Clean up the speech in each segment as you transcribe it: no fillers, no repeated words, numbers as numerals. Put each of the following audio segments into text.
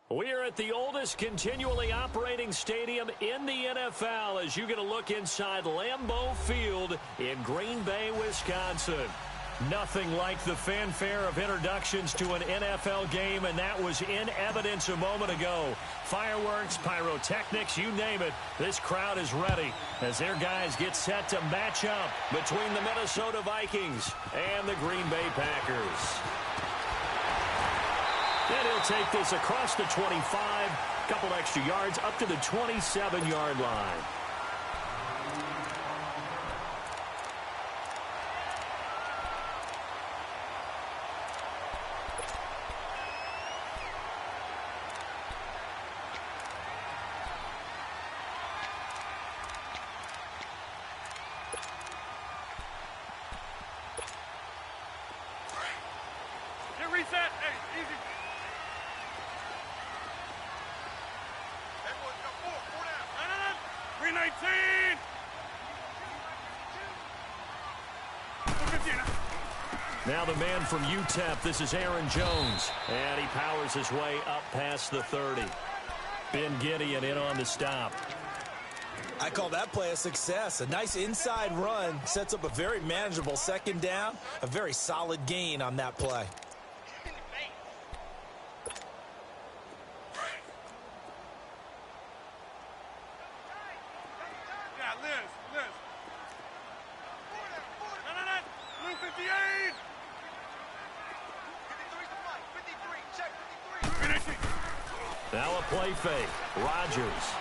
We are at the oldest continually operating stadium in the NFL as you get a look inside Lambeau Field in Green Bay, Wisconsin. Nothing like the fanfare of introductions to an NFL game, and that was in evidence a moment ago. Fireworks, pyrotechnics, you name it, this crowd is ready as their guys get set to match up between the Minnesota Vikings and the Green Bay Packers. And he'll take this across the 25, couple extra yards up to the 27-yard line. Reset. Hey, easy. Everyone go four down. 319. 215. Now the man from UTEP, this is Aaron Jones. And he powers his way up past the 30. Ben Gideon in on the stop. I call that play a success. A nice inside run sets up a very manageable second down. A very solid gain on that play. Now a play fake. Rodgers.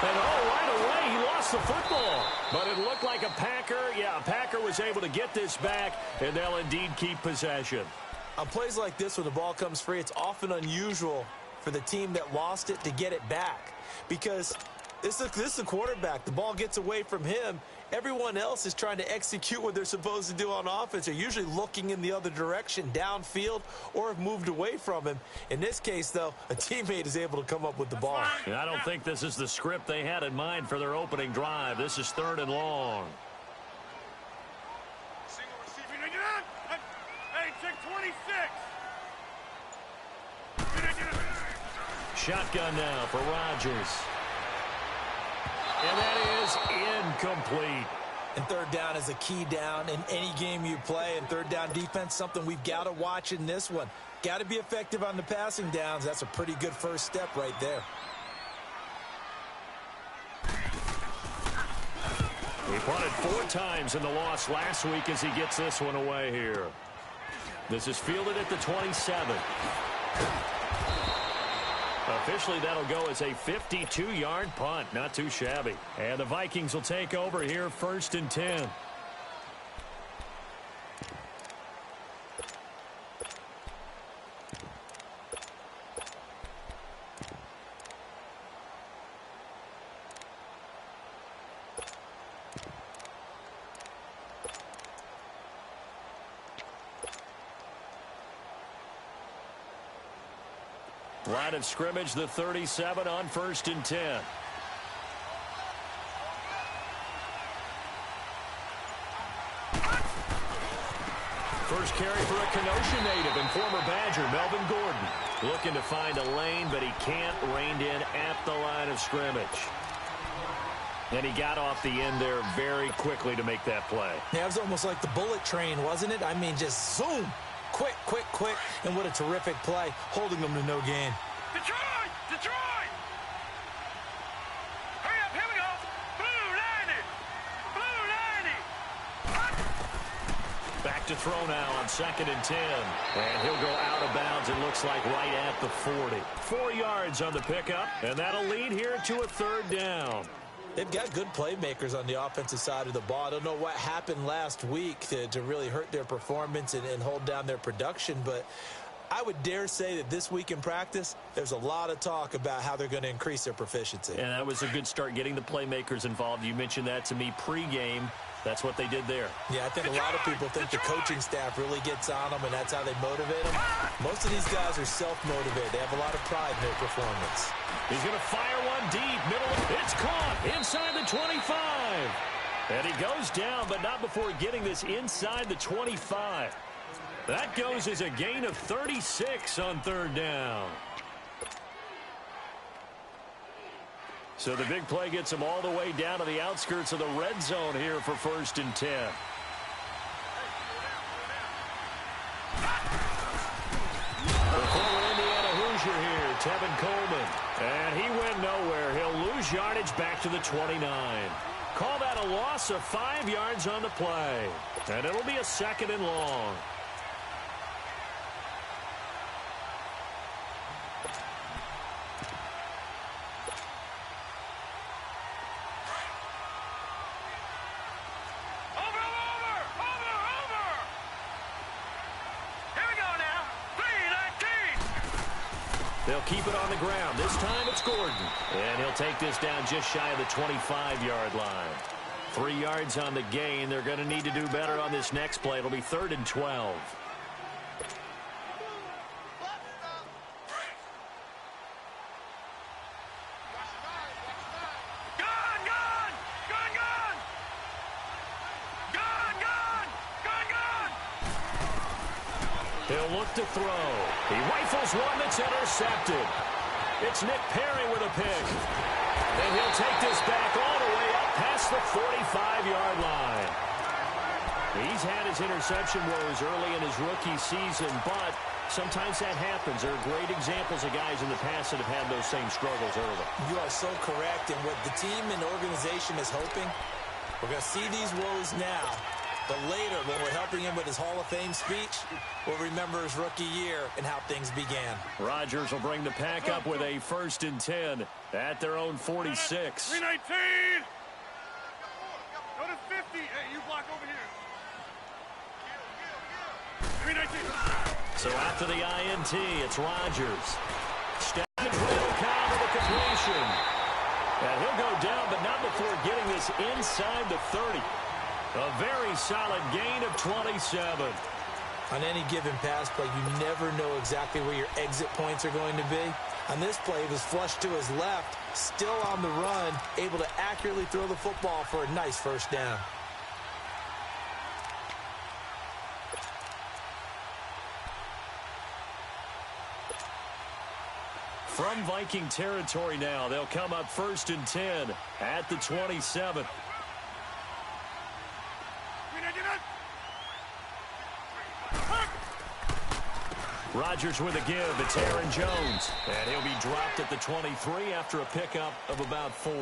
And right away he lost the football. But it looked like a Packer. Yeah, a Packer was able to get this back, and they'll indeed keep possession. On plays like this, when the ball comes free, it's often unusual for the team that lost it to get it back. Because this is the quarterback. The ball gets away from him. Everyone else is trying to execute what they're supposed to do on offense. They're usually looking in the other direction, downfield, or have moved away from him. In this case, though, a teammate is able to come up with the ball. I don't think this is the script they had in mind for their opening drive. This is 3rd and long. Single receiver. Hey, check 26. Shotgun now for Rodgers. And that is incomplete. And 3rd down is a key down in any game you play. And 3rd down defense, something we've got to watch in this one. Got to be effective on the passing downs. That's a pretty good first step right there. He punted 4 times in the loss last week as he gets this one away here. This is fielded at the 27. Officially, that'll go as a 52-yard punt. Not too shabby. And the Vikings will take over here 1st and 10. Line of scrimmage, the 37 on 1st and 10. First carry for a Kenosha native and former Badger, Melvin Gordon. Looking to find a lane, but he can't. Reined in at the line of scrimmage. And he got off the end there very quickly to make that play. Yeah, it was almost like the bullet train, wasn't it? I mean, just zoom. Quick, quick, quick. And what a terrific play, holding them to no gain. Detroit! Detroit! Hurry up, here we go! Blue 90! Blue 90! Back to throw now on 2nd and 10. And he'll go out of bounds, it looks like, right at the 40. 4 yards on the pickup, and that'll lead here to a 3rd down. They've got good playmakers on the offensive side of the ball. I don't know what happened last week to really hurt their performance and hold down their production, but I would dare say that this week in practice, there's a lot of talk about how they're going to increase their proficiency. And that was a good start, getting the playmakers involved. You mentioned that to me pregame. That's what they did there. Yeah, I think a lot of people think the coaching staff really gets on them, and that's how they motivate them. Most of these guys are self-motivated. They have a lot of pride in their performance. He's going to fire one deep, middle. It's caught inside the 25. And he goes down, but not before getting this inside the 25. That goes as a gain of 36 on 3rd down. So the big play gets them all the way down to the outskirts of the red zone here for 1st and 10. The former Indiana Hoosier here, Tevin Coleman. And he went nowhere. He'll lose yardage back to the 29. Call that a loss of 5 yards on the play. And it'll be a 2nd and long. They'll keep it on the ground. This time it's Gordon. And he'll take this down just shy of the 25-yard line. 3 yards on the gain. They're going to need to do better on this next play. It'll be 3rd and 12. He'll look to throw. He rifles one that's intercepted. It's Nick Perry with a pick. And he'll take this back all the way up past the 45-yard line. He's had his interception woes early in his rookie season, but sometimes that happens. There are great examples of guys in the past that have had those same struggles early. You are so correct. And what the team and organization is hoping, we're going to see these woes now. But later, when we're helping him with his Hall of Fame speech, we'll remember his rookie year and how things began. Rodgers will bring the pack up with a 1st and 10 at their own 46. 319. Go to 50. Hey, you block over here. 319. So after the INT, it's Rodgers. Stepping will count with a completion. And he'll go down, but not before getting this inside the 30. A very solid gain of 27. On any given pass play, you never know exactly where your exit points are going to be. On this play, it was flushed to his left, still on the run, able to accurately throw the football for a nice 1st down. From Viking territory now, they'll come up 1st and 10 at the 27. Rodgers with a give. It's Aaron Jones. And he'll be dropped at the 23 after a pickup of about 4.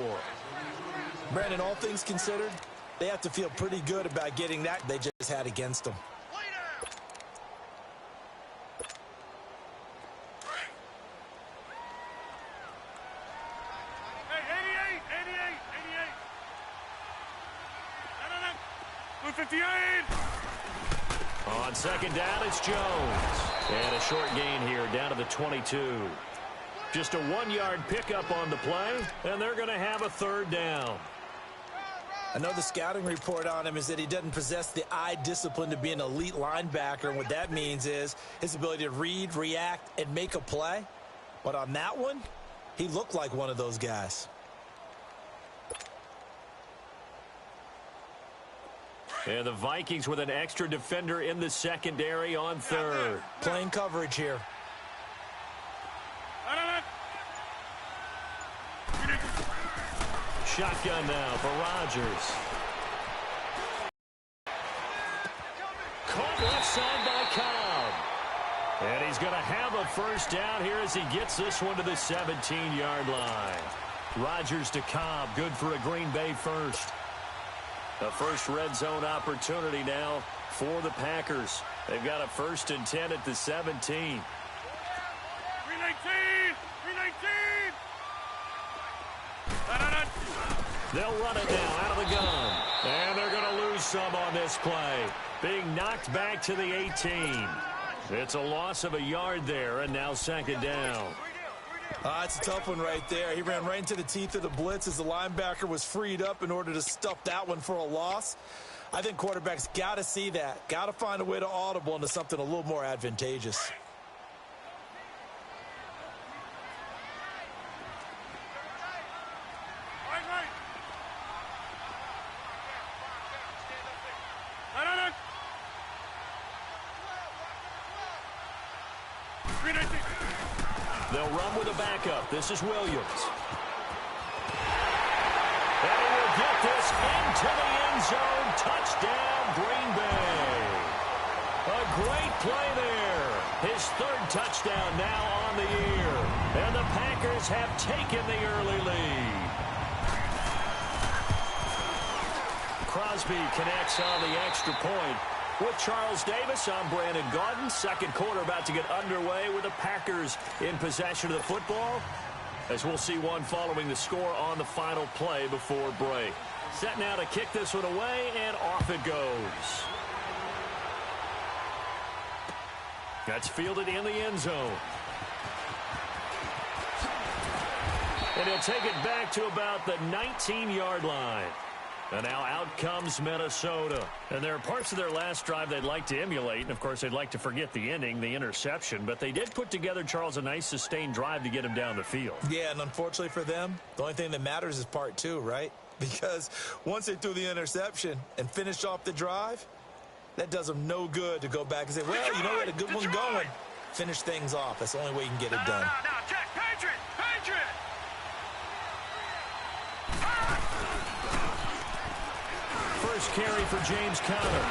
Brandon, all things considered, they have to feel pretty good about getting that they just had against them. Hey, 88. 58. On 2nd down, it's Jones. And a short gain here down to the 22. Just a 1-yard pickup on the play, and they're going to have a 3rd down. I know the scouting report on him is that he doesn't possess the eye discipline to be an elite linebacker, and what that means is his ability to read, react, and make a play. But on that one, he looked like one of those guys. And the Vikings with an extra defender in the secondary on 3rd. Playing coverage here. Shotgun now for Rodgers. Caught left side by Cobb. And he's going to have a 1st down here as he gets this one to the 17-yard line. Rodgers to Cobb, good for a Green Bay 1st. The first red zone opportunity now for the Packers. They've got a 1st and 10 at the 17. 319. 319. They'll run it now out of the gun. And they're going to lose some on this play. Being knocked back to the 18. It's a loss of a yard there, and now 2nd down. It's a tough one right there. He ran right into the teeth of the blitz as the linebacker was freed up in order to stuff that one for a loss. I think quarterbacks got to see that. Got to find a way to audible into something a little more advantageous. They'll run with a backup. This is Williams. And he will get this into the end zone. Touchdown, Green Bay. A great play there. His third touchdown now on the year. And the Packers have taken the early lead. Crosby connects on the extra point. With Charles Davis, I'm Brandon Gaudin. Second quarter about to get underway with the Packers in possession of the football, as we'll see one following the score on the final play before break. Set now to kick this one away, and off it goes. That's fielded in the end zone. And he'll take it back to about the 19-yard line. And now out comes Minnesota. And there are parts of their last drive they'd like to emulate. And, of course, they'd like to forget the ending, the interception. But they did put together, Charles, a nice sustained drive to get him down the field. Yeah, and unfortunately for them, the only thing that matters is part two, right? Because once they threw the interception and finished off the drive, that does them no good to go back and say, well, you know, we had a good one going. Finish things off. That's the only way you can get it done. Now, check. Patriot! Patriot! First carry for James Conner.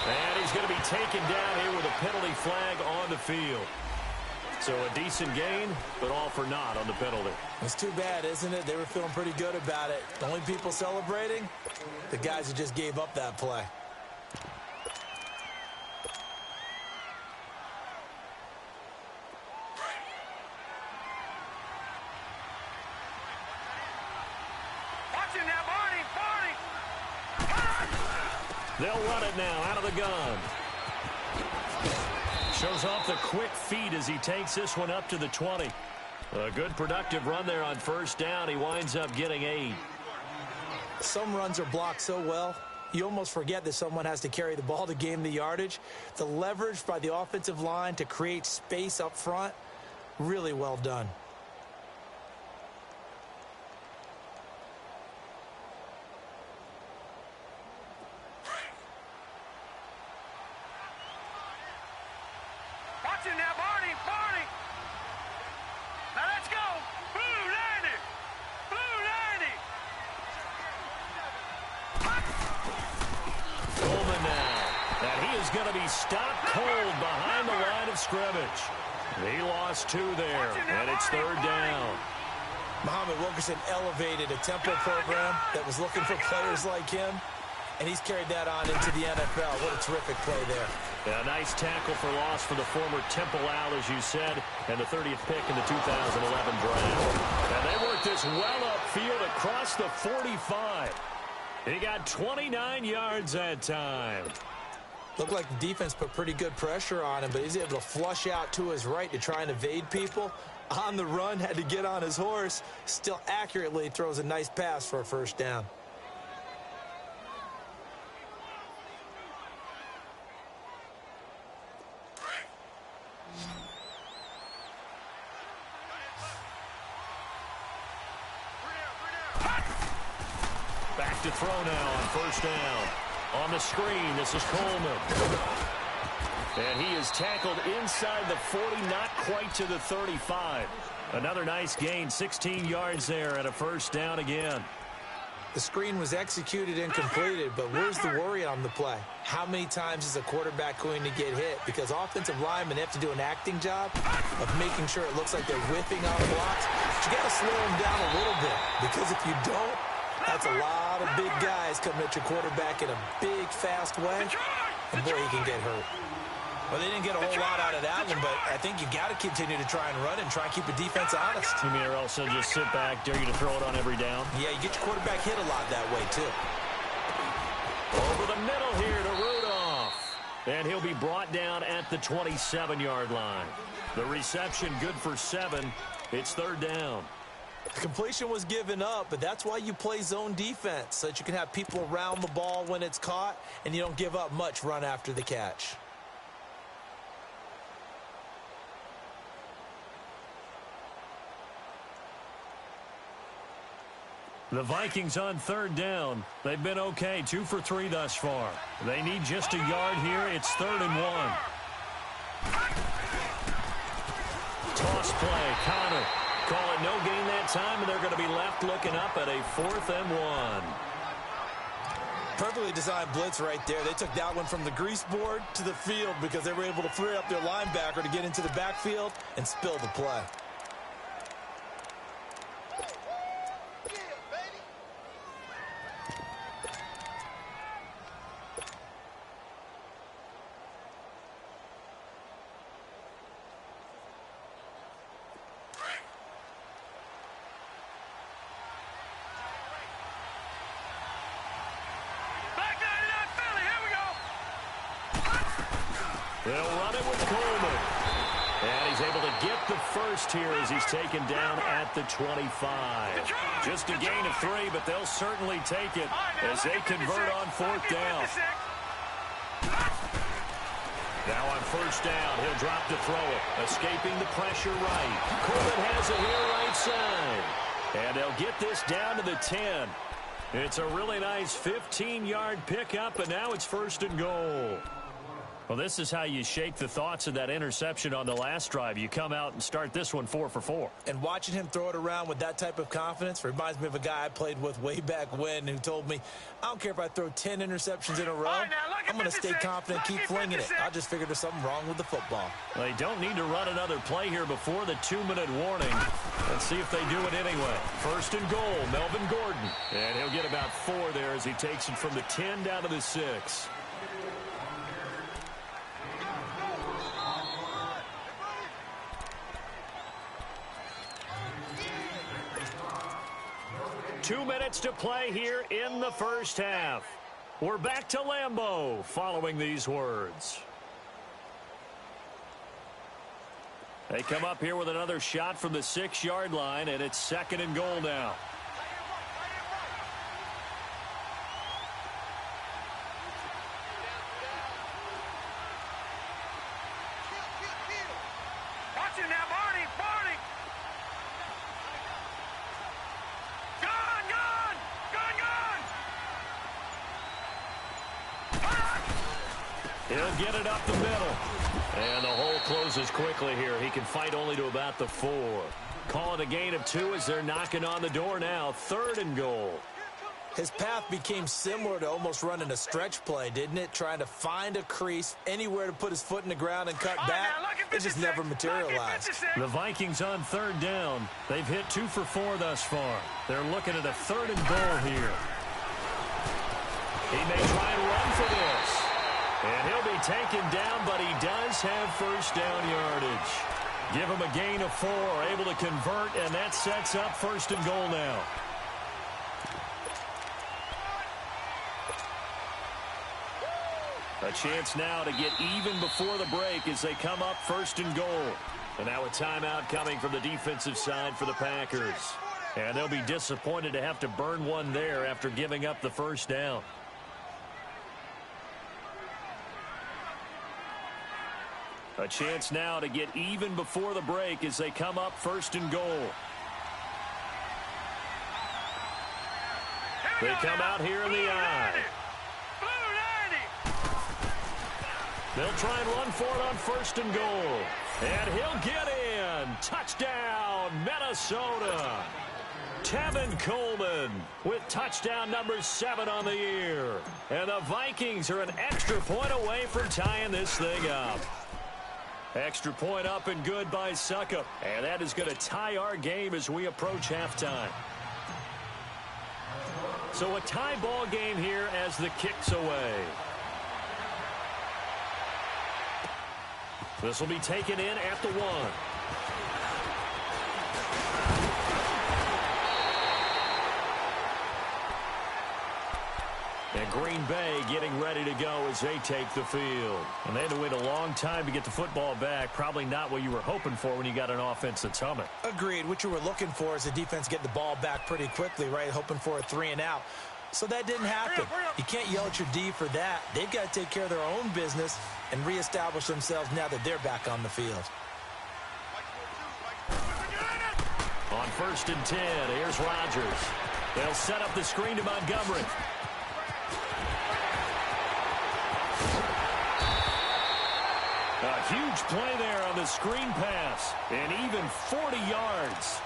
And he's going to be taken down here with a penalty flag on the field. So a decent gain, but all for naught on the penalty. It's too bad, isn't it? They were feeling pretty good about it. The only people celebrating, the guys who just gave up that play. Watching now, Barney! They'll run it now out of the gun. Shows off the quick feet as he takes this one up to the 20. A good productive run there on first down. He winds up getting 8. Some runs are blocked so well, you almost forget that someone has to carry the ball to gain the yardage. The leverage by the offensive line to create space up front, really well done. Watching now, Barney! Now let's go! Blue 90! Blue 90! Coleman now. And he is going to be stopped cold behind the line of scrimmage. He lost 2 there, and it's third down. Muhammad Wilkerson elevated a tempo program that was looking for players like him, and he's carried that on into the NFL. What a terrific play there. Yeah, a nice tackle for loss for the former Temple Owl, as you said, and the 30th pick in the 2011 draft. And they worked this well upfield across the 45. He got 29 yards that time. Looked like the defense put pretty good pressure on him, but he's able to flush out to his right to try and evade people. On the run, had to get on his horse. Still accurately throws a nice pass for a first down. Back to throw now on first down. On the screen, this is Coleman. And he is tackled inside the 40, not quite to the 35. Another nice gain, 16 yards there and a first down again. The screen was executed and completed, but where's the worry on the play? How many times is a quarterback going to get hit? Because offensive linemen have to do an acting job of making sure it looks like they're whiffing on blocks. But you got to slow them down a little bit, because if you don't, that's a lot of big guys coming at your quarterback in a big, fast way. And boy, he can get hurt. Well, they didn't get a whole lot out of that one, but I think you got to continue to try and run and try and keep the defense honest. You mean, or else they'll just sit back, dare you to throw it on every down? Yeah, you get your quarterback hit a lot that way, too. Over the middle here to Rudolph. And he'll be brought down at the 27-yard line. The reception good for 7. It's third down. The completion was given up, but that's why you play zone defense, so that you can have people around the ball when it's caught, and you don't give up much run after the catch. The Vikings on third down. They've been okay, 2 for 3 thus far. They need just a yard here. It's 3rd and 1. Toss play, Conner. call it no gain that time, and they're going to be left looking up at a 4th and 1. Perfectly designed blitz right there. They took that one from the grease board to the field because they were able to free up their linebacker to get into the backfield and spill the play. They'll run it with Coleman. And he's able to get the first here as he's taken down at the 25. Just a gain of 3, but they'll certainly take it as they convert on 4th down. Now on 1st down, he'll drop to throw it. Escaping the pressure right. Coleman has it here right side. And they'll get this down to the 10. It's a really nice 15-yard pickup, and now it's 1st and goal. Well, this is how you shake the thoughts of that interception on the last drive. You come out and start this one 4 for 4. And watching him throw it around with that type of confidence reminds me of a guy I played with way back when who told me, I don't care if I throw 10 interceptions in a row. I'm going to stay confident, keep flinging it. I just figured there's something wrong with the football. They don't need to run another play here before the 2-minute warning. Let's see if they do it anyway. 1st and goal, Melvin Gordon. And he'll get about 4 there as he takes it from the 10 down to the 6. 2 minutes to play here in the 1st half. We're back to Lambeau following these words. They come up here with another shot from the 6-yard line, and it's 2nd and goal now. Watch it now, Barney! Barney! He'll get it up the middle. And the hole closes quickly here. He can fight only to about the 4. Call it a gain of 2 as they're knocking on the door now. 3rd and goal. His path became similar to almost running a stretch play, didn't it? Trying to find a crease, anywhere to put his foot in the ground and cut back. It just never materialized. The Vikings on 3rd down. They've hit 2 for 4 thus far. They're looking at a 3rd and goal here. He may try and run for this. And he'll be taken down, but he does have 1st down yardage. Give him a gain of 4, able to convert, and that sets up 1st and goal now. A chance now to get even before the break as they come up 1st and goal. And now a timeout coming from the defensive side for the Packers. And they'll be disappointed to have to burn one there after giving up the 1st down. A chance now to get even before the break as they come up 1st and goal. They come out here in the I. They'll try and run for it on 1st and goal. And he'll get in. Touchdown, Minnesota. Tevin Coleman with touchdown number 7 on the year. And the Vikings are an extra point away from tying this thing up. Extra point up and good by Suckup. And that is going to tie our game as we approach halftime. So a tie ball game here as the kick's away. This will be taken in at the 1. And Green Bay getting ready to go as they take the field. And they had to wait a long time to get the football back. Probably not what you were hoping for when you got an offense that's humming. Agreed. What you were looking for is the defense get the ball back pretty quickly, right? Hoping for a 3 and out. So that didn't happen. You can't yell at your D for that. They've got to take care of their own business and reestablish themselves now that they're back on the field. On 1st and 10, here's Rodgers. They'll set up the screen to Montgomery. A huge play there on the screen pass. And even 40 yards.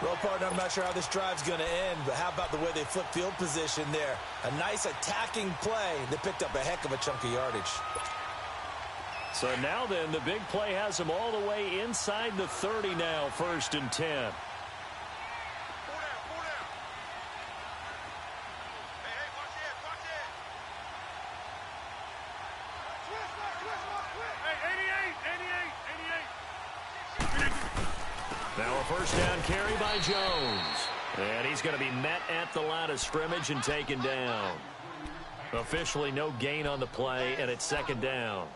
Well, partner, I'm not sure how this drive's going to end, but how about the way they flipped field position there? A nice attacking play that picked up a heck of a chunk of yardage. So now then, the big play has them all the way inside the 30 now, 1st and 10. Now a first down carry by Jones. And he's going to be met at the line of scrimmage and taken down. Officially no gain on the play, and it's 2nd down.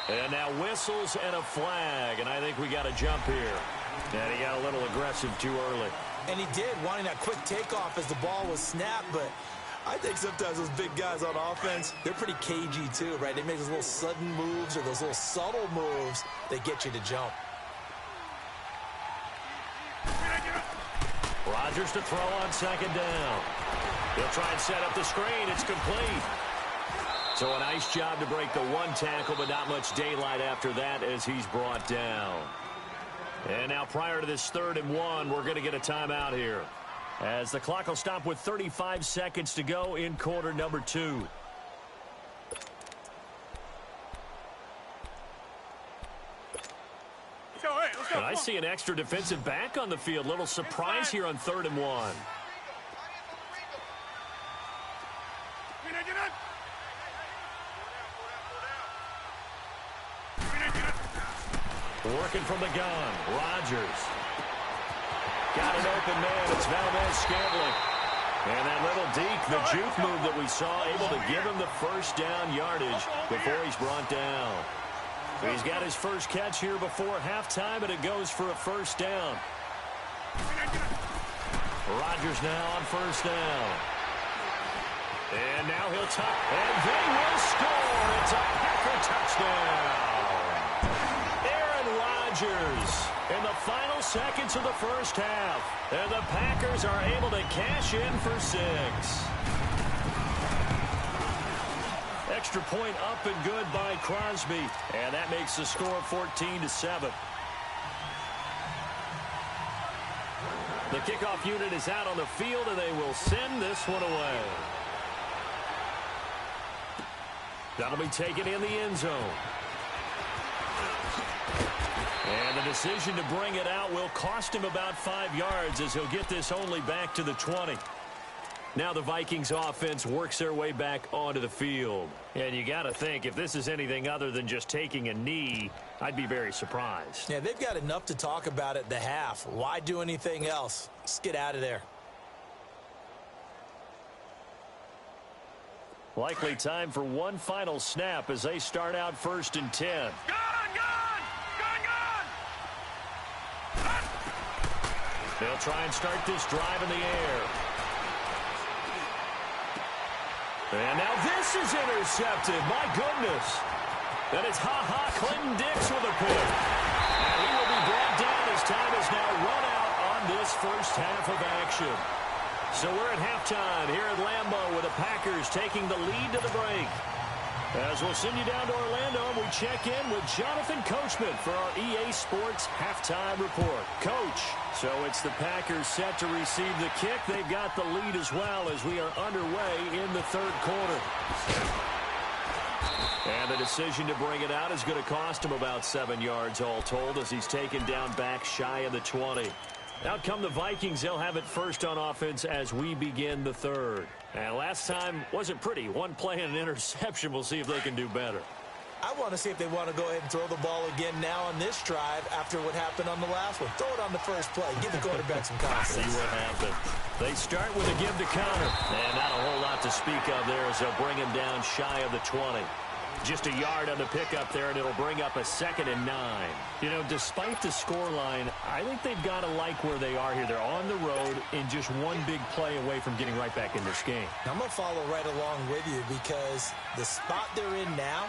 And now whistles and a flag, and I think we got a jump here. And he got a little aggressive too early. And he did, wanting that quick takeoff as the ball was snapped, but I think sometimes those big guys on offense, they're pretty cagey too, right? They make those little sudden moves or those little subtle moves that get you to jump. Rodgers to throw on 2nd down. He'll try and set up the screen. It's complete. So a nice job to break the one tackle, but not much daylight after that as he's brought down. And now prior to this 3rd and 1, we're going to get a timeout here, as the clock will stop with 35 seconds to go in quarter number 2. And I see an extra defensive back on the field. Little surprise here on 3rd and 1. Working from the gun, Rodgers. Got an open man, it's Valdez-Scantling. And that little deke, the juke move that we saw, able to give him the first down yardage before he's brought down. He's got his first catch here before halftime, and it goes for a first down. Rodgers now on first down. And now he'll tuck, and they will score. It's a Packer touchdown. Rodgers in the final seconds of the first half. And the Packers are able to cash in for 6. Extra point up and good by Crosby. And that makes the score 14-7. The kickoff unit is out on the field, and they will send this one away. That'll be taken in the end zone. And the decision to bring it out will cost him about 5 yards, as he'll get this only back to the 20. Now the Vikings offense works their way back onto the field. And you got to think, if this is anything other than just taking a knee, I'd be very surprised. Yeah, they've got enough to talk about at the half. Why do anything else? Let's get out of there. Likely time for one final snap as they start out 1st and 10. They'll try and start this drive in the air. And now this is intercepted. My goodness. And it's Clinton Dix with a pick. And he will be brought down as time is now run out on this first half of action. So we're at halftime here at Lambeau with the Packers taking the lead to the break. As we'll send you down to Orlando, and we check in with Jonathan Coachman for our EA Sports Halftime Report. Coach, so it's the Packers set to receive the kick. They've got the lead as well as we are underway in the 3rd quarter. And the decision to bring it out is going to cost him about 7 yards all told, as he's taken down back shy of the 20. Out come the Vikings. They'll have it first on offense as we begin the 3rd. And last time wasn't pretty. One play and an interception. We'll see if they can do better. I want to see if they want to go ahead and throw the ball again now on this drive after what happened on the last one. Throw it on the first play. Give the quarterback some confidence. See what happened. They start with a give to counter. And not a whole lot to speak of there as they'll bring him down shy of the 20. Just a yard on the pickup there, and it'll bring up a 2nd and 9. You know, despite the scoreline, I think they've got to like where they are here. They're on the road and just one big play away from getting right back in this game. I'm going to follow right along with you because the spot they're in now,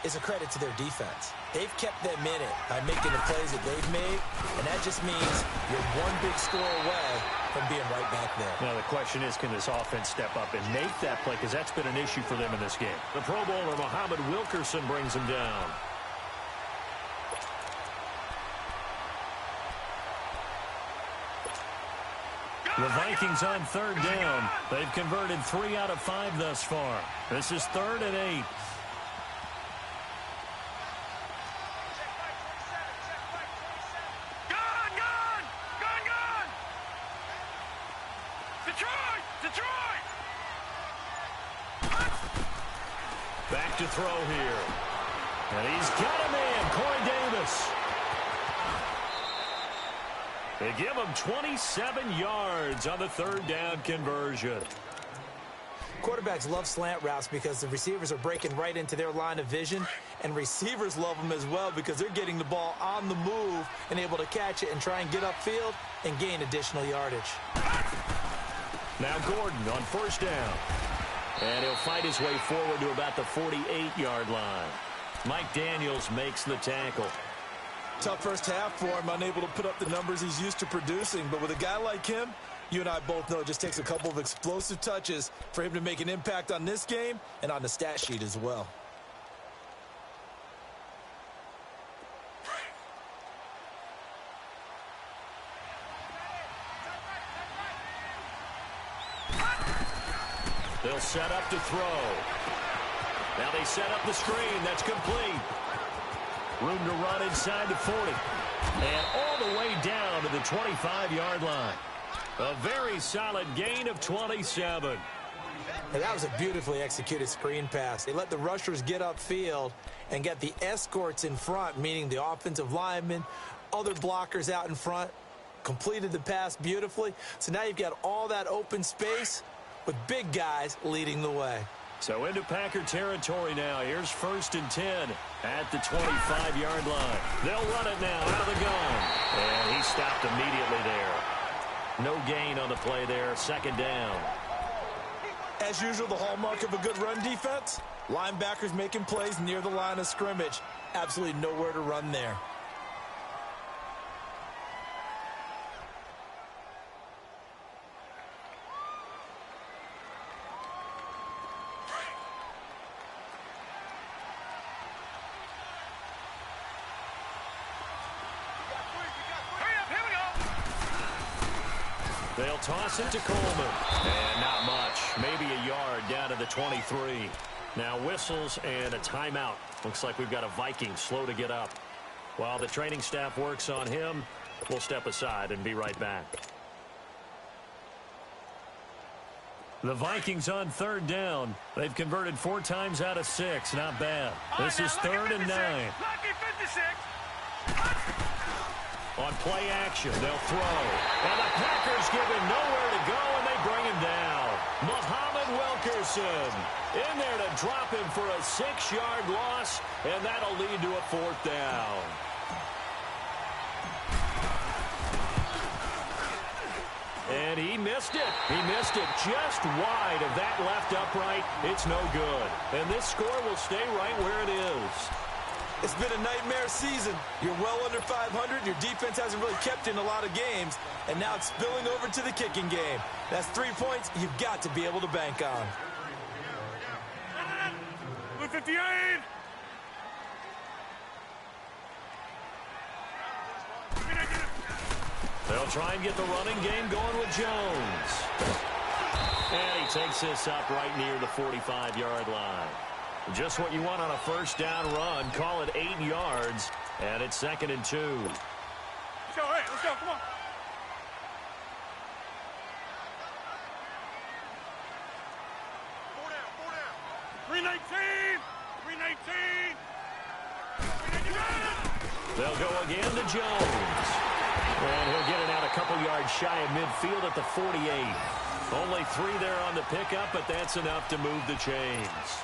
is a credit to their defense. They've kept them in it by making the plays that they've made, and that just means you're one big score away from being right back there. Now, the question is, can this offense step up and make that play? Because that's been an issue for them in this game. The Pro Bowler, Muhammad Wilkerson, brings him down. The Vikings on third down. They've converted 3 out of 5 thus far. This is 3rd and 8. Back to throw here. And he's got a man, Corey Davis. They give him 27 yards on the 3rd down conversion. Quarterbacks love slant routes because the receivers are breaking right into their line of vision, and receivers love them as well because they're getting the ball on the move and able to catch it and try and get upfield and gain additional yardage. Now Gordon on 1st down. And he'll fight his way forward to about the 48-yard line. Mike Daniels makes the tackle. Tough first half for him, unable to put up the numbers he's used to producing. But with a guy like him, you and I both know it just takes a couple of explosive touches for him to make an impact on this game and on the stat sheet as well. They'll set up to throw. Now they set up the screen. That's complete. Room to run inside the 40. And all the way down to the 25-yard line. A very solid gain of 27. And that was a beautifully executed screen pass. They let the rushers get upfield and get the escorts in front, meaning the offensive linemen, other blockers out in front, completed the pass beautifully. So now you've got all that open space with big guys leading the way. So into Packer territory now. Here's 1st and 10 at the 25-yard line. They'll run it now out of the gun. And he stopped immediately there. No gain on the play there. 2nd down. As usual, the hallmark of a good run defense, linebackers making plays near the line of scrimmage. Absolutely nowhere to run there. They'll toss it to Coleman. And not much. Maybe a yard down to the 23. Now whistles and a timeout. Looks like we've got a Viking slow to get up. While the training staff works on him, we'll step aside and be right back. The Vikings on 3rd down. They've converted 4 times out of 6. Not bad. This is 3rd and 9. Lucky 56. On play action, they'll throw. And the Packers give him nowhere to go, and they bring him down. Muhammad Wilkerson in there to drop him for a 6-yard loss, and that'll lead to a 4th down. And he missed it. He missed it just wide of that left upright. It's no good. And this score will stay right where it is. It's been a nightmare season. You're well under 500. Your defense hasn't really kept in a lot of games. And now it's spilling over to the kicking game. That's 3 points you've got to be able to bank on. Blue 58. They'll try and get the running game going with Jones. And he takes this up right near the 45-yard line. Just what you want on a 1st down run. Call it 8 yards. And it's 2nd and 2. Let's go, hey, let's go, come on. Four down. 319. 319. They'll go again to Jones. And he'll get it out a couple yards shy of midfield at the 48. Only 3 there on the pickup, but that's enough to move the chains.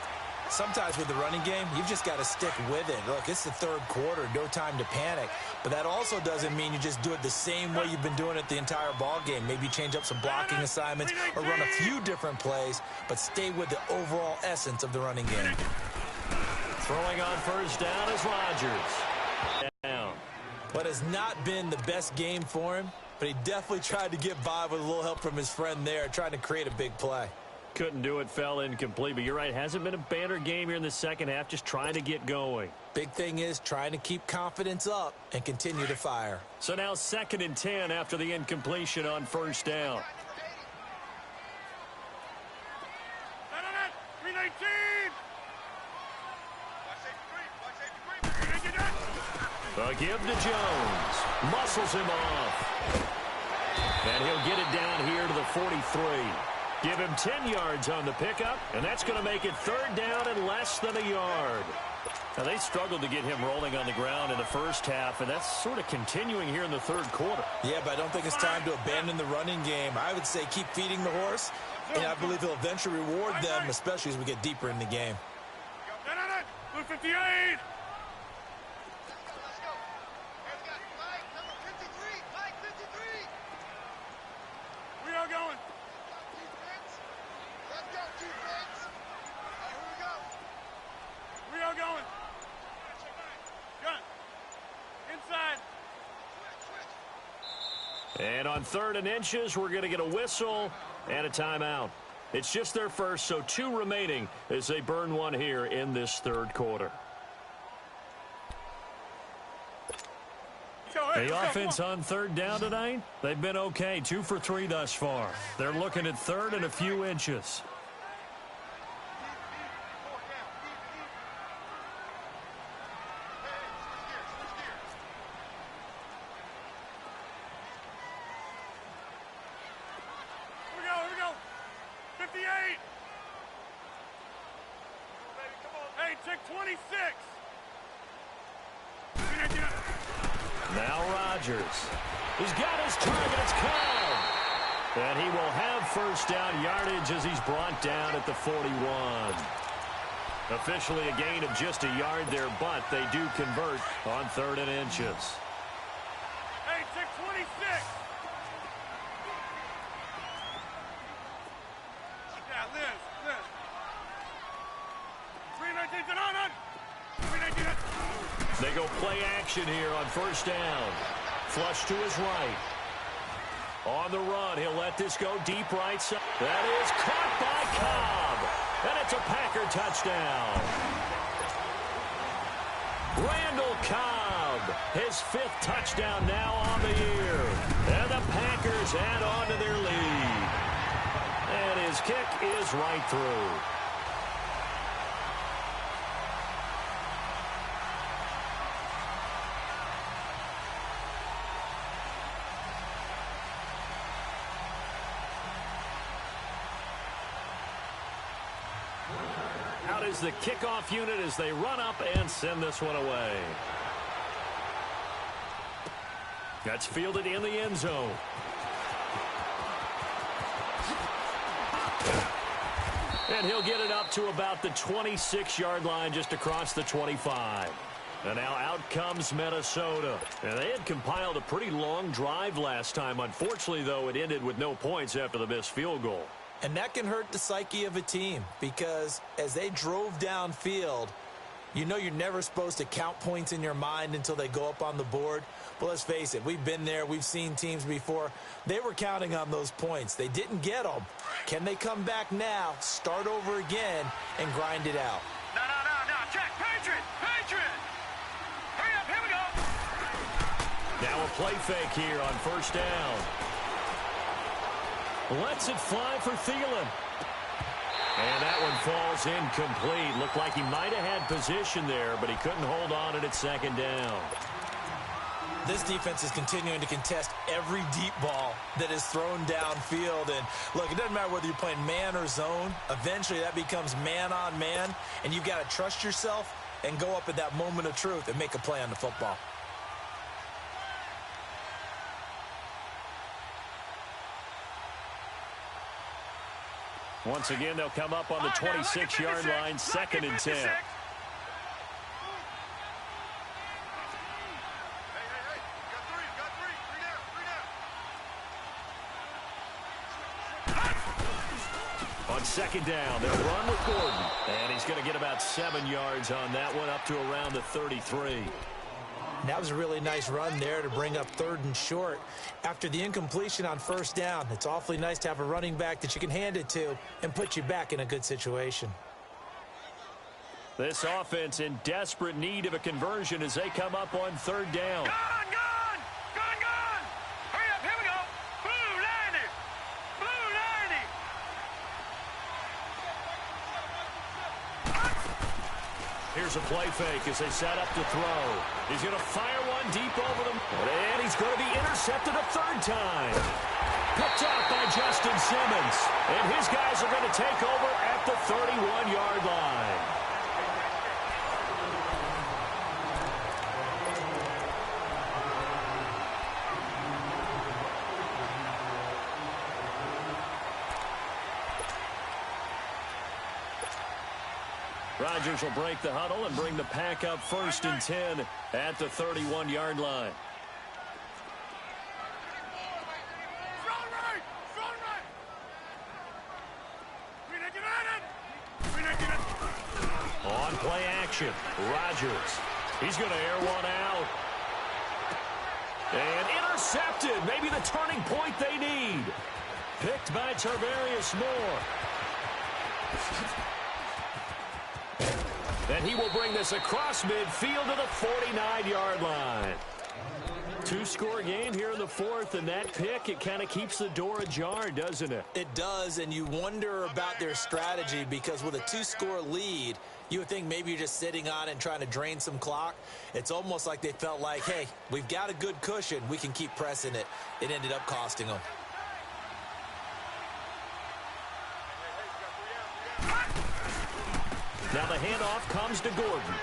Sometimes with the running game, you've just got to stick with it. Look, it's the 3rd quarter, no time to panic. But that also doesn't mean you just do it the same way you've been doing it the entire ball game. Maybe change up some blocking assignments or run a few different plays, but stay with the overall essence of the running game. Throwing on first down is Rodgers. Down. What has not been the best game for him, but he definitely tried to get by with a little help from his friend there, trying to create a big play. Couldn't do it, fell incomplete, but you're right. Hasn't been a banner game here in the second half, just trying to get going. Big thing is trying to keep confidence up and continue to fire. So now 2nd and 10 after the incompletion on first down. 319. A give to Jones. Muscles him off. And he'll get it down here to the 43. Give him 10 yards on the pickup, and that's going to make it 3rd down and less than a yard. Now, they struggled to get him rolling on the ground in the first half, and that's sort of continuing here in the 3rd quarter. Yeah, but I don't think it's time to abandon the running game. I would say keep feeding the horse, and I believe he'll eventually reward them, especially as we get deeper in the game. 258. We are going. We are going. Gun. Inside. And on 3rd and inches, we're going to get a whistle and a timeout. It's just their first, so 2 remaining as they burn one here in this 3rd quarter. The offense on 3rd down tonight, they've been okay. 2 for 3 thus far. They're looking at 3rd and a few inches. Here we go. 58. Hey, check 26. Now Rodgers. He's got his target. It's caught. And he will have first down yardage as he's brought down at the 41. Officially a gain of just a yard there, but they do convert on 3rd and inches. Hey, check 26. Yeah, Liz. 319 on. 319. They go play action here on first down. Flush to his right. On the run, he'll let this go deep right side. That is caught by Cobb. And it's a Packer touchdown. Randall Cobb, his 5th touchdown now on the year. And the Packers add on to their lead. And his kick is right through. Out is the kickoff unit as they run up and send this one away. That's fielded in the end zone. And he'll get it up to about the 26-yard line just across the 25. And now out comes Minnesota. And they had compiled a pretty long drive last time. Unfortunately, though, it ended with no points after the missed field goal. And that can hurt the psyche of a team because as they drove downfield, you know you're never supposed to count points in your mind until they go up on the board. But let's face it, we've been there. We've seen teams before. They were counting on those points. They didn't get them. Can they come back now, start over again, and grind it out? No. Check. Patriot. Hurry up. Here we go. Now a play fake here on first down. Lets it fly for Thielen. And that one falls incomplete. Looked like he might have had position there, but he couldn't hold on at 2nd down. This defense is continuing to contest every deep ball that is thrown downfield. And, look, it doesn't matter whether you're playing man or zone. Eventually, that becomes man on man, and you've got to trust yourself and go up at that moment of truth and make a play on the football. Once again, they'll come up on the 26-yard line, 2nd and 10. On second down. They'll run with Gordon. And he's going to get about 7 yards on that one, up to around the 33. That was a really nice run there to bring up 3rd and short. After the incompletion on 1st down, it's awfully nice to have a running back that you can hand it to and put you back in a good situation. This offense in desperate need of a conversion as they come up on 3rd down. Gone! Hurry up, here we go! Blue 90! Blue 90! Here's a play fake as they set up to throw. He's going to fire one deep over them. And he's going to be intercepted a 3rd time. Picked off by Justin Simmons. And his guys are going to take over at the 31-yard line. Rodgers will break the huddle and bring the pack up 1st and 10 at the 31-yard line. Strong right! On play action, Rodgers. He's going to air one out. And intercepted. Maybe the turning point they need. Picked by Tarvarius Moore. And he will bring this across midfield to the 49-yard line. 2-score game here in the 4th, and that pick, it kind of keeps the door ajar, doesn't it? It does, and you wonder about their strategy because with a 2-score lead, you would think maybe you're just sitting on it and trying to drain some clock. It's almost like they felt like, hey, we've got a good cushion. We can keep pressing it. It ended up costing them. Now the handoff comes to Gordon.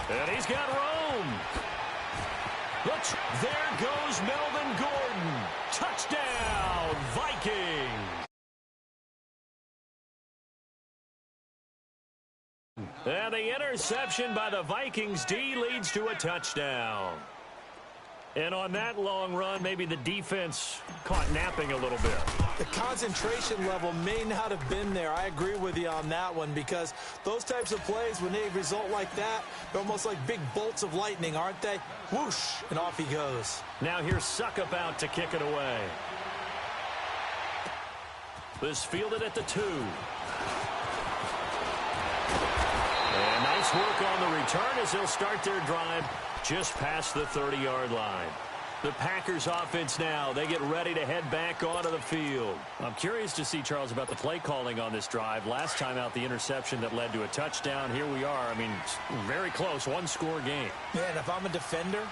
And he's got room. Look, there goes Melvin Gordon. Touchdown, Vikings. And the interception by the Vikings D leads to a touchdown. And on that long run, maybe the defense caught napping a little bit. The concentration level may not have been there. I agree with you on that one because those types of plays, when they result like that, they're almost like big bolts of lightning, aren't they? Whoosh, and off he goes. Now here's Suckup out to kick it away. This fielded at the 2. And nice work on the return as they'll start their drive just past the 30-yard line. The Packers offense now, they get ready to head back onto the field. I'm curious to see, Charles, about the play calling on this drive. Last time out, the interception that led to a touchdown. Here we are. I mean, very close, 1-score game. Yeah, and if I'm a defender,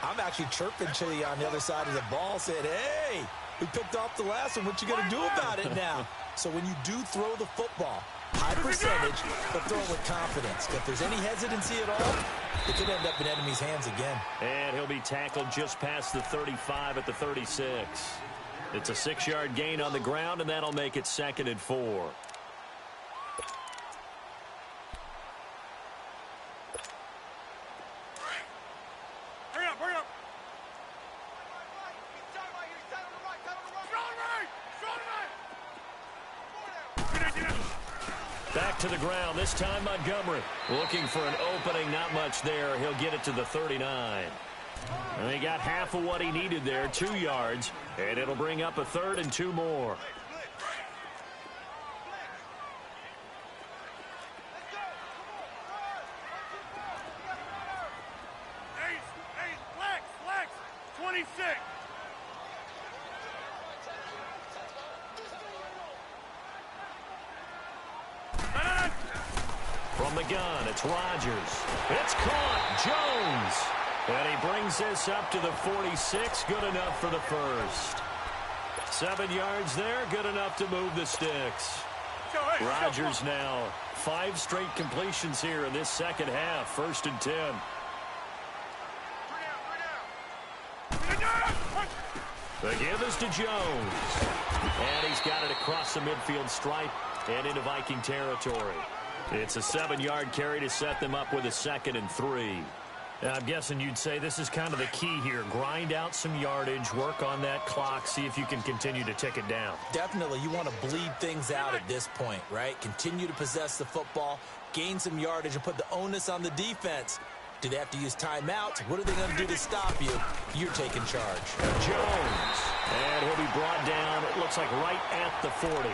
I'm actually chirping to you on the other side of the ball, saying, hey, we picked off the last one. What you going to do about it now? So when you do throw the football, high percentage, but throw it with confidence. If there's any hesitancy at all, it could end up in enemy's hands again. And he'll be tackled just past the 35 at the 36. It's a 6-yard gain on the ground, and that'll make it 2nd and 4. Hurry up! Back to the ground, this time Montgomery. Looking for an opening, not much there. He'll get it to the 39. And he got half of what he needed there, 2 yards. And it'll bring up a 3rd and 2 more. Flex, 26. From the gun, it's Rodgers. It's caught. Jones. And he brings this up to the 46. Good enough for the first. 7 yards there. Good enough to move the sticks. Rodgers now 5 straight completions here in this second half. 1st and 10. The give is to Jones. And he's got it across the midfield stripe and into Viking territory. It's a 7-yard carry to set them up with a 2nd and 3. I'm guessing you'd say this is kind of the key here. Grind out some yardage, work on that clock, see if you can continue to tick it down. Definitely, you want to bleed things out at this point, right? Continue to possess the football, gain some yardage, and put the onus on the defense. Do they have to use timeouts? What are they going to do to stop you? You're taking charge. Jones. And he'll be brought down, it looks like right at the 40.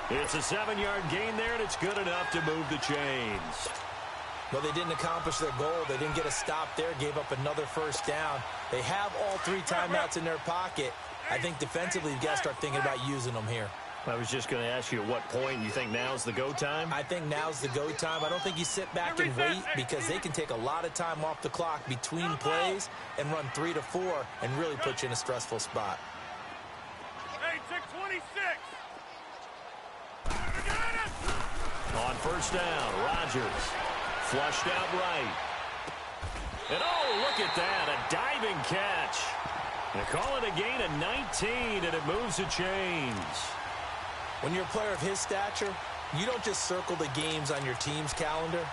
It's a 7-yard gain there, and it's good enough to move the chains. Well, they didn't accomplish their goal. They didn't get a stop there, gave up another first down. They have all 3 timeouts in their pocket. I think defensively, you've got to start thinking about using them here. I was just going to ask you at what point you think now's the go time? I think now's the go time. I don't think you sit back and wait because they can take a lot of time off the clock between plays and run 3 to 4 and really put you in a stressful spot. Hey, check 26. On first down, Rodgers. Flushed out right. And oh, look at that, a diving catch. They call it a gain of 19, and it moves the chains. When you're a player of his stature, you don't just circle the games on your team's calendar.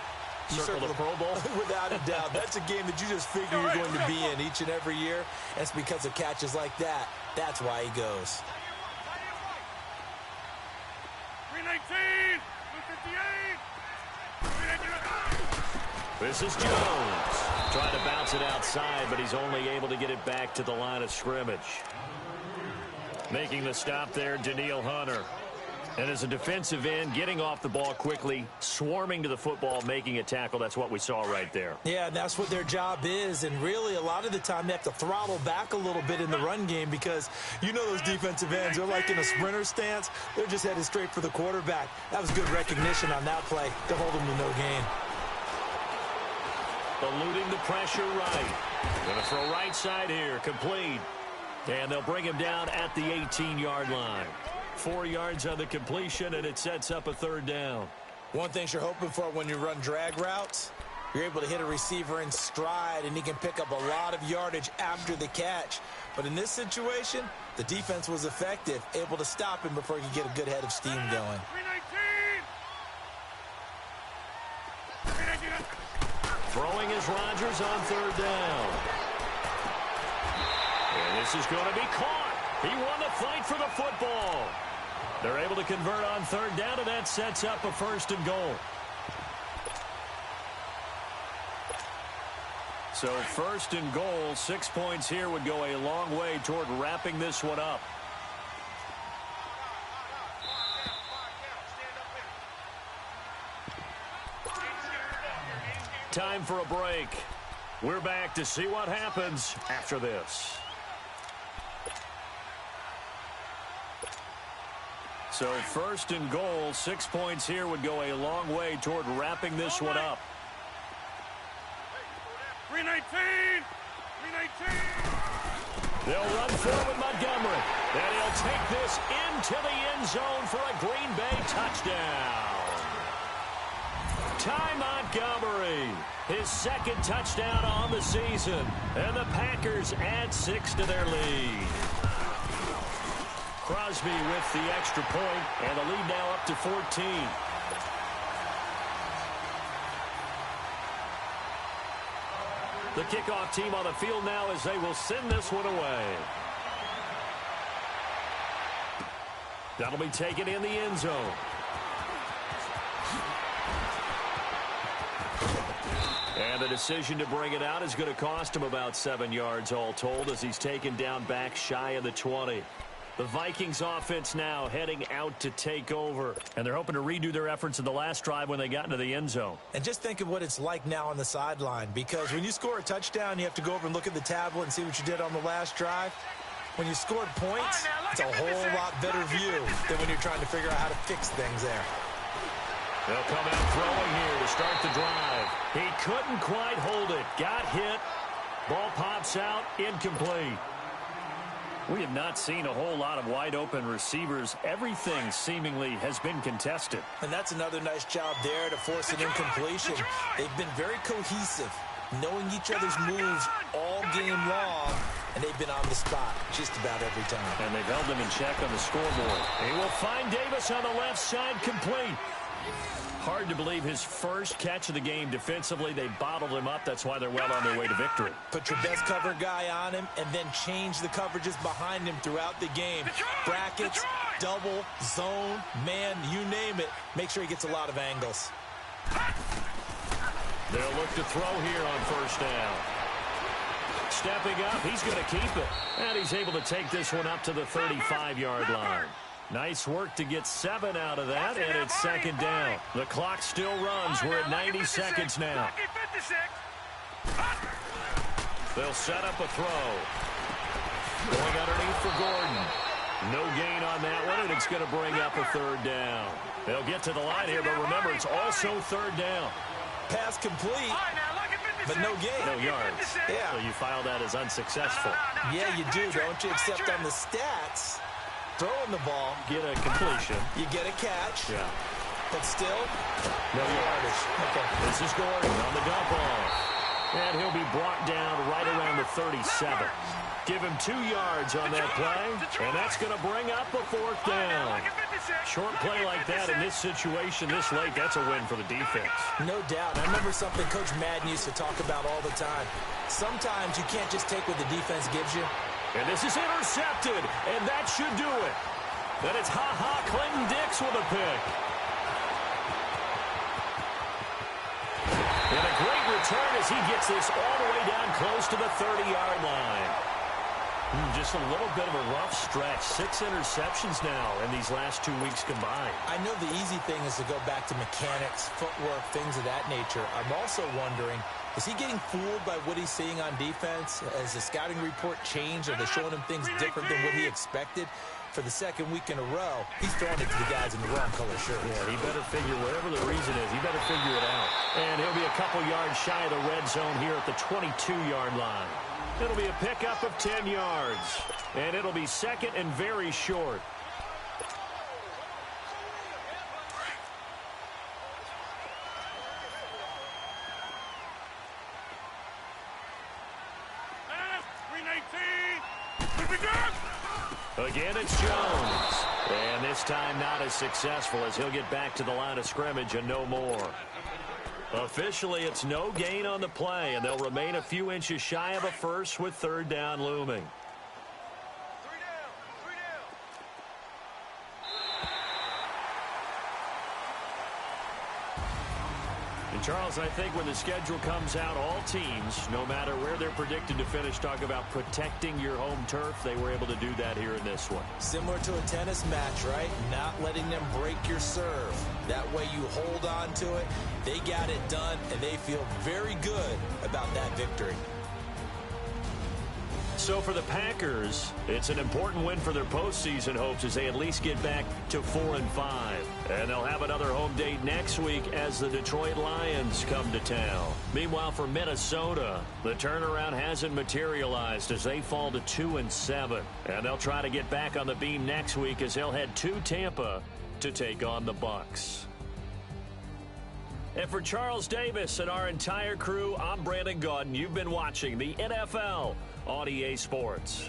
You circle the Pro Bowl? Without a doubt. That's a game that you just figure you're going to be in each and every year. And it's because of catches like that. That's why he goes. 319, 258. This is Jones. Trying to bounce it outside, but he's only able to get it back to the line of scrimmage. Making the stop there, Daniil Hunter. And as a defensive end, getting off the ball quickly, swarming to the football, making a tackle. That's what we saw right there. Yeah, and that's what their job is. And really, a lot of the time, they have to throttle back a little bit in the run game because you know those defensive ends, they're like in a sprinter stance. They're just headed straight for the quarterback. That was good recognition on that play to hold them to no gain. Eluding the pressure right. Going to throw right side here, complete. And they'll bring him down at the 18-yard line. 4 yards on the completion, and it sets up a third down. One thing you're hoping for when you run drag routes, you're able to hit a receiver in stride, and he can pick up a lot of yardage after the catch. But in this situation, the defense was effective, able to stop him before he could get a good head of steam going. 319. Throwing is Rodgers on third down. And this is going to be caught. He won the fight for the football. They're able to convert on third down, and that sets up a 1st and goal. So 1st and goal, 6 points here would go a long way toward wrapping this one up. Time for a break. We're back to see what happens after this. So 1st and goal, 6 points here would go a long way toward wrapping this one up. 319. 319. They'll run forward Montgomery. And he'll take this into the end zone for a Green Bay touchdown. Ty Montgomery, his 2nd touchdown on the season. And the Packers add 6 to their lead. Crosby with the extra point, and the lead now up to 14. The kickoff team on the field now as they will send this one away. That'll be taken in the end zone. And the decision to bring it out is going to cost him about 7 yards all told as he's taken down back shy of the 20. The Vikings offense now heading out to take over. And they're hoping to redo their efforts in the last drive when they got into the end zone. And just think of what it's like now on the sideline, because when you score a touchdown, you have to go over and look at the tablet and see what you did on the last drive. When you scored points, it's a whole lot better view than when you're trying to figure out how to fix things there. They'll come out throwing here to start the drive. He couldn't quite hold it. Got hit. Ball pops out. Incomplete. We have not seen a whole lot of wide-open receivers. Everything seemingly has been contested. And that's another nice job there to force an incompletion. They've been very cohesive, knowing each other's moves all game long, and they've been on the spot just about every time. And they've held them in check on the scoreboard. He will find Davis on the left side, complete. Hard to believe his first catch of the game defensively. They bottled him up. That's why they're well on their way to victory. Put your best cover guy on him and then change the coverages behind him throughout the game. Brackets, double, zone, man, you name it. Make sure he gets a lot of angles. They'll look to throw here on first down. Stepping up, he's going to keep it. And he's able to take this one up to the 35-yard line. Nice work to get 7 out of that, and it's second down. The clock still runs. We're at 90 seconds now. They'll set up a throw. Going underneath for Gordon. No gain on that one, and it's going to bring up a third down. They'll get to the line here, but remember, it's also third down. Pass complete, but no gain. No yards. Yeah. So you file that as unsuccessful. Yeah, you do, don't you? Except on the stats, throwing the ball, Get a completion. you get a catch, Yeah. but still, No yardage. okay. This is Gordon on the dump off. And he'll be brought down right around the 37. Give him 2 yards on that play, and that's going to bring up a fourth down. Short play like that in this situation this late, that's a win for the defense. No doubt. I remember something Coach Madden used to talk about all the time. Sometimes you can't just take what the defense gives you. And this is intercepted, and that should do it. Then it's Clinton Dix with a pick. And a great return as he gets this all the way down close to the 30-yard line. Just a little bit of a rough stretch. 6 interceptions now in these last 2 weeks combined. I know the easy thing is to go back to mechanics, footwork, things of that nature. I'm also wondering, is he getting fooled by what he's seeing on defense? Has the scouting report changed? Are they showing him things different than what he expected? For the second week in a row, he's throwing it to the guys in the wrong color shirt. Yeah, he better figure, whatever the reason is, he better figure it out. And he'll be a couple yards shy of the red zone here at the 22-yard line. It'll be a pickup of 10 yards. And it'll be second and very short. Again, it's Jones. And this time not as successful as he'll get back to the line of scrimmage and no more. Officially, it's no gain on the play, and they'll remain a few inches shy of a first with third down looming. And Charles, I think when the schedule comes out, all teams, no matter where they're predicted to finish, talk about protecting your home turf. They were able to do that here in this one. Similar to a tennis match, right? Not letting them break your serve. That way you hold on to it. They got it done, and they feel very good about that victory. So for the Packers, it's an important win for their postseason hopes as they at least get back to 4-5. And they'll have another home date next week as the Detroit Lions come to town. Meanwhile, for Minnesota, the turnaround hasn't materialized as they fall to 2-7. And they'll try to get back on the beam next week as they'll head to Tampa to take on the Bucs. And for Charles Davis and our entire crew, I'm Brandon Gaudin. You've been watching the NFL on EA Sports.